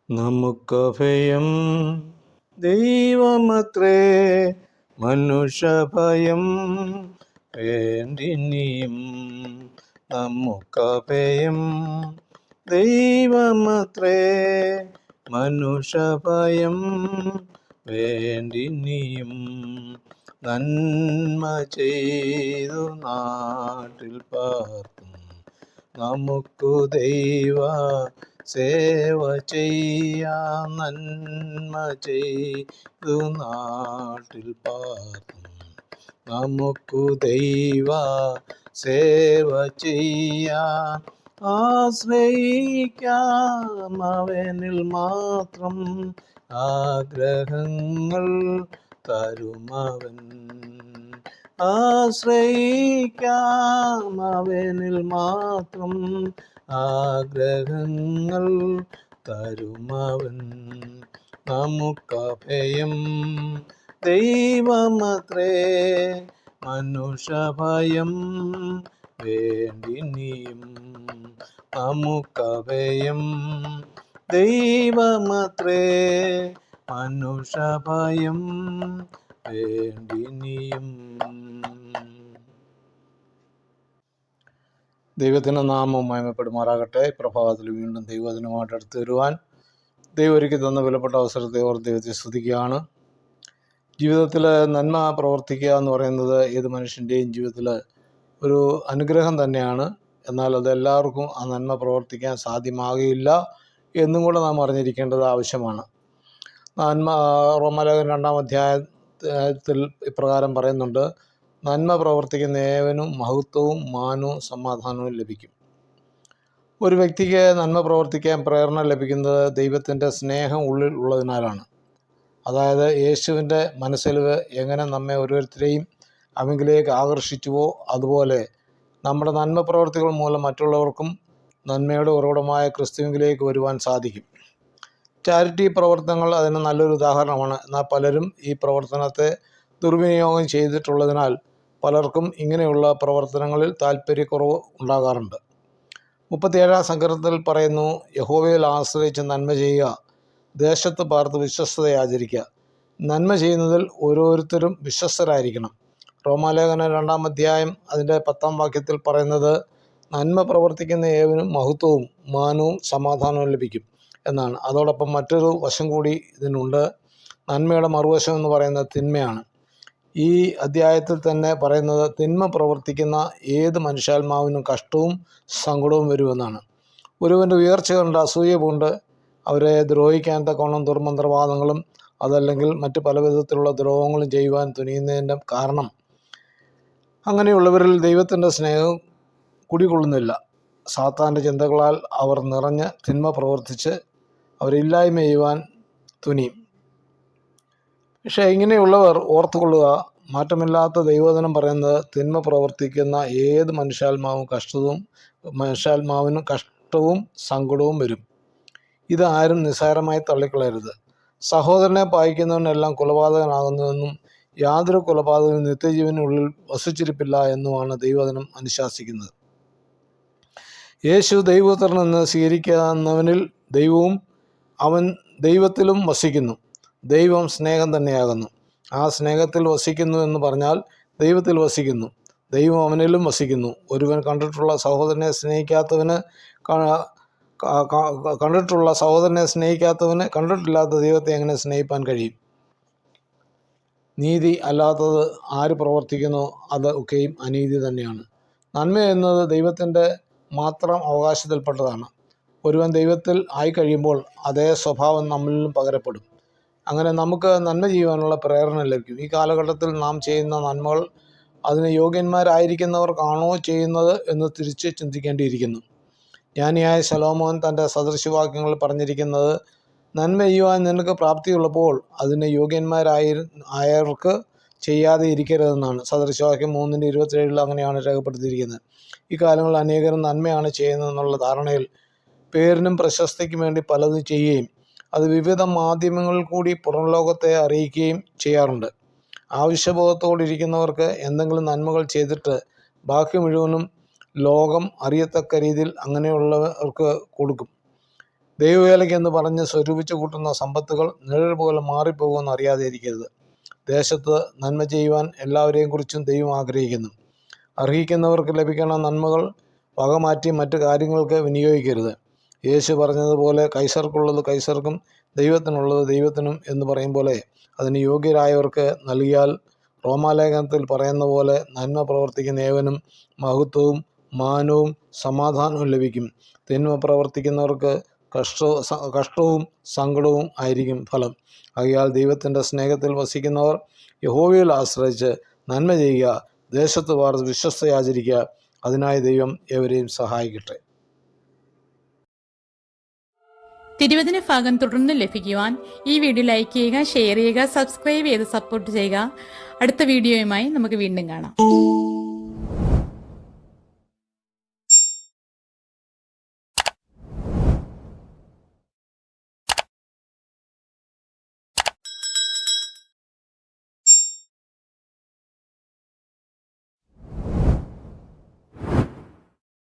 നമുക്കഭയം ദൈവമത്രേ, മനുഷ്യഭയം വേണ്ടിനിയും. നമുക്കഭയം ദൈവമത്രേ, മനുഷ്യഭയം വേണ്ടിനിയും. നന്മ ചെയ്തു നാട്ടിൽ പാർക്കും നമുക്കു ദൈവ സേവ ചെയ്യാം. നന്മ ചെയ്തു നാട്ടിൽ പാർക്കും നമുക്കു ദൈവ സേവ ചെയ്യാം. ആശ്രയിക്കാം അവനിൽ മാത്രം, ആഗ്രഹങ്ങൾ തരുമവൻ. ആശ്രയിക്കാം അവനിൽ മാത്രം, ആഗ്രഹങ്ങൾ തരുമവൻ. നമുക്കഭയം ദൈവമത്രേ, മനുഷ്യഭയം വേണ്ടിനിയും. നമുക്കഭയം ദൈവമത്രേ, മനുഷ്യഭയം വേണ്ടിനിയും. ദൈവത്തിൻ്റെ നാമം മഹിമപ്പെടുമാറാകട്ടെ. പ്രഭാതത്തിൽ വീണ്ടും ദൈവവചനമായിട്ട് അടുത്ത് വരുവാൻ ദൈവം ഒരുക്കി തന്ന വിലപ്പെട്ട അവസരത്തെ ഓർത്ത് ദൈവത്തെ സ്തുതിക്കുകയാണ്. ജീവിതത്തിൽ നന്മ പ്രവർത്തിക്കുക എന്ന് പറയുന്നത് ഏത് മനുഷ്യൻ്റെയും ജീവിതത്തിൽ ഒരു അനുഗ്രഹം തന്നെയാണ്. എന്നാൽ അതെല്ലാവർക്കും ആ നന്മ പ്രവർത്തിക്കാൻ സാധ്യമാകുകയില്ല എന്നും കൂടെ നാം അറിഞ്ഞിരിക്കേണ്ടത് ആവശ്യമാണ്. റോമാലേഖനം 2-ാം അധ്യായത്തിൽ ഇപ്രകാരം പറയുന്നുണ്ട്: നന്മ പ്രവർത്തിക്കുന്ന ഏവനും മഹത്വവും മാനവും സമാധാനവും ലഭിക്കും. ഒരു വ്യക്തിക്ക് നന്മ പ്രവർത്തിക്കാൻ പ്രേരണ ലഭിക്കുന്നത് ദൈവത്തിൻ്റെ സ്നേഹം ഉള്ളിൽ ഉള്ളതിനാലാണ്. അതായത് യേശുവിൻ്റെ മനസ്സലിവ് എങ്ങനെ നമ്മെ ഓരോരുത്തരെയും അവങ്കിലേക്ക് ആകർഷിച്ചുവോ അതുപോലെ നമ്മുടെ നന്മ പ്രവർത്തികൾ മൂലം മറ്റുള്ളവർക്കും നന്മയുടെ ഉറവിടമായ ക്രിസ്തുവിലേക്ക് വരുവാൻ സാധിക്കും. ചാരിറ്റി പ്രവർത്തനങ്ങൾ അതിന് നല്ലൊരു ഉദാഹരണമാണ്. എന്നാൽ പലരും ഈ പ്രവർത്തനത്തെ ദുർവിനിയോഗം ചെയ്തിട്ടുള്ളതിനാൽ പലർക്കും ഇങ്ങനെയുള്ള പ്രവർത്തനങ്ങളിൽ താല്പര്യക്കുറവ് ഉണ്ടാകാറുണ്ട്. 37-ാം സങ്കീർത്തനത്തിൽ പറയുന്നു: യഹോവയിൽ ആശ്രയിച്ച് നന്മ ചെയ്യുക, ദേശത്ത് പാർത്ത് വിശ്വസ്തത ആചരിക്കുക. നന്മ ചെയ്യുന്നതിൽ ഓരോരുത്തരും വിശ്വസ്തരായിരിക്കണം. റോമാലേഖനം 2-ാം അധ്യായം അതിൻ്റെ 10-ാം വാക്യത്തിൽ പറയുന്നത് നന്മ പ്രവർത്തിക്കുന്ന ഏവനും മഹത്വവും മാനവും സമാധാനവും ലഭിക്കും എന്നാണ്. അതോടൊപ്പം മറ്റൊരു വശം കൂടി ഇതിനുണ്ട്. നന്മയുടെ മറുവശം എന്ന് പറയുന്നത് തിന്മയാണ്. ഈ അധ്യായത്തിൽ തന്നെ പറയുന്നത് തിന്മ പ്രവർത്തിക്കുന്ന ഏത് മനുഷ്യാത്മാവിനും കഷ്ടവും സങ്കടവും വരുമെന്നാണ്. ഒരുവൻ്റെ ഉയർച്ച കണ്ട് അസൂയ പൂണ്ട് അവരെ ദ്രോഹിക്കാൻ തക്കവണ്ണം ദുർമന്ത്രവാദങ്ങളും അതല്ലെങ്കിൽ മറ്റ് പല വിധത്തിലുള്ള ദ്രോഹങ്ങളും ചെയ്യുവാൻ തുനിയുന്നതിൻ്റെ കാരണം അങ്ങനെയുള്ളവരിൽ ദൈവത്തിൻ്റെ സ്നേഹം കുടികൊള്ളുന്നില്ല. സാത്താൻ്റെ ചിന്തകളാൽ അവർ നിറഞ്ഞ് തിന്മ പ്രവർത്തിച്ച് അവരില്ലായ്മ ചെയ്യുവാൻ തുനിയും. പക്ഷേ ഇങ്ങനെയുള്ളവർ ഓർത്തുകൊള്ളുക, മാറ്റമില്ലാത്ത ദൈവവചനം പറയുന്നത് തിന്മ പ്രവർത്തിക്കുന്ന ഏത് മനുഷ്യാത്മാവിനും കഷ്ടവും സങ്കടവും വരും. ഇത് ആരും നിസ്സാരമായി തള്ളിക്കളയരുത്. സഹോദരനെ പായിക്കുന്നവനെല്ലാം കൊലപാതകനാകുന്നുവെന്നും യാതൊരു കൊലപാതകനും നിത്യജീവനുള്ളിൽ വസിച്ചിരിപ്പില്ല എന്നുമാണ് ദൈവവചനം അനുശാസിക്കുന്നത്. യേശു ദൈവപുത്രനെന്ന് സ്വീകരിക്കുന്നവനിൽ ദൈവവും അവൻ ദൈവത്തിലും വസിക്കുന്നു. ദൈവം സ്നേഹം തന്നെയാകുന്നു. ആ സ്നേഹത്തിൽ വസിക്കുന്നു എന്ന് പറഞ്ഞാൽ ദൈവത്തിൽ വസിക്കുന്നു, ദൈവം അവനിലും വസിക്കുന്നു. ഒരുവൻ കണ്ടിട്ടുള്ള സഹോദരനെ സ്നേഹിക്കാത്തവന് കണ്ടിട്ടില്ലാത്ത ദൈവത്തെ എങ്ങനെ സ്നേഹിപ്പാൻ കഴിയും? നീതി അല്ലാത്തത് ആര് പ്രവർത്തിക്കുന്നോ അത് ഒക്കെയും അനീതി തന്നെയാണ്. നന്മ എന്നത് ദൈവത്തിൻ്റെ മാത്രം അവകാശത്തിൽപ്പെട്ടതാണ്. ഒരുവൻ ദൈവത്തിൽ ആയിക്കഴിയുമ്പോൾ അതേ സ്വഭാവം നമ്മളിലും പകരപ്പെടും. അങ്ങനെ നമുക്ക് നന്മ ചെയ്യുവാനുള്ള പ്രേരണ ലഭിക്കും. ഈ കാലഘട്ടത്തിൽ നാം ചെയ്യുന്ന നന്മകൾ അതിന് യോഗ്യന്മാരായിരിക്കുന്നവർക്കാണോ ചെയ്യുന്നത് എന്ന് തിരിച്ച് ചിന്തിക്കേണ്ടിയിരിക്കുന്നു. ജ്ഞാനിയായ ശലോമോൻ തൻ്റെ സദൃശവാക്യങ്ങളിൽ പറഞ്ഞിരിക്കുന്നത് നന്മ ചെയ്യുവാൻ നിനക്ക് പ്രാപ്തിയുള്ളപ്പോൾ അതിന് യോഗ്യന്മാരായവർക്ക് ചെയ്യാതെ ഇരിക്കരുതെന്നാണ്. സദൃശവാക്യം 3:27 അങ്ങനെയാണ് രേഖപ്പെടുത്തിയിരിക്കുന്നത്. ഈ കാലങ്ങളിൽ അനേകരും നന്മയാണ് ചെയ്യുന്നതെന്നുള്ള ധാരണയിൽ പേരിനും പ്രശസ്തിക്കും വേണ്ടി പലതും ചെയ്യുകയും അത് വിവിധ മാധ്യമങ്ങളിൽ കൂടി പുറം ലോകത്തെ അറിയിക്കുകയും ചെയ്യാറുണ്ട്. ആവശ്യബോധത്തോടിരിക്കുന്നവർക്ക് എന്തെങ്കിലും നന്മകൾ ചെയ്തിട്ട് ബാക്കി മുഴുവനും ലോകം അറിയത്തക്ക രീതിയിൽ അങ്ങനെയുള്ളവർക്ക് കൊടുക്കും. ദൈവവേലയ്ക്ക് എന്ന് പറഞ്ഞ് സ്വരൂപിച്ചു കൂട്ടുന്ന സമ്പത്തുകൾ നിഴൽ പോലെ മാറിപ്പോകുമെന്ന് അറിയാതെ ഇരിക്കരുത്. ദേശത്ത് നന്മ ചെയ്യുവാൻ എല്ലാവരെയും കുറിച്ചും ദൈവം ആഗ്രഹിക്കുന്നു. അർഹിക്കുന്നവർക്ക് ലഭിക്കുന്ന നന്മകൾ വകമാറ്റി മറ്റു കാര്യങ്ങൾക്ക് വിനിയോഗിക്കരുത്. യേശു പറഞ്ഞതുപോലെ കൈസർക്കുള്ളത് കൈസർക്കും ദൈവത്തിനുള്ളത് ദൈവത്തിനും എന്ന് പറയും പോലെ അതിന് യോഗ്യരായവർക്ക് നൽകിയാൽ റോമാലേഖനത്തിൽ പറയുന്ന പോലെ നന്മ പ്രവർത്തിക്കുന്ന ഏവനും മഹത്വവും മാനവും സമാധാനവും ലഭിക്കും. തിന്മ പ്രവർത്തിക്കുന്നവർക്ക് കഷ്ടവും സങ്കടവും ആയിരിക്കും ഫലം. ആകയാൽ ദൈവത്തിൻ്റെ സ്നേഹത്തിൽ വസിക്കുന്നവർ യഹോവയിൽ ആശ്രയിച്ച് നന്മ ചെയ്യുക, ദേശത്ത് വാർത്ത് വിശ്വസ്തയാചരിക്കുക. അതിനായി ദൈവം ഏവരെയും സഹായിക്കട്ടെ. തിരുവചന ഭാഗം തുടർന്ന് ലഭിക്കുവാൻ ഈ വീഡിയോ ലൈക്ക് ചെയ്യുക, ഷെയർ ചെയ്യുക, സബ്സ്ക്രൈബ് ചെയ്ത് സപ്പോർട്ട് ചെയ്യുക. അടുത്ത വീഡിയോയുമായി നമുക്ക് വീണ്ടും കാണാം.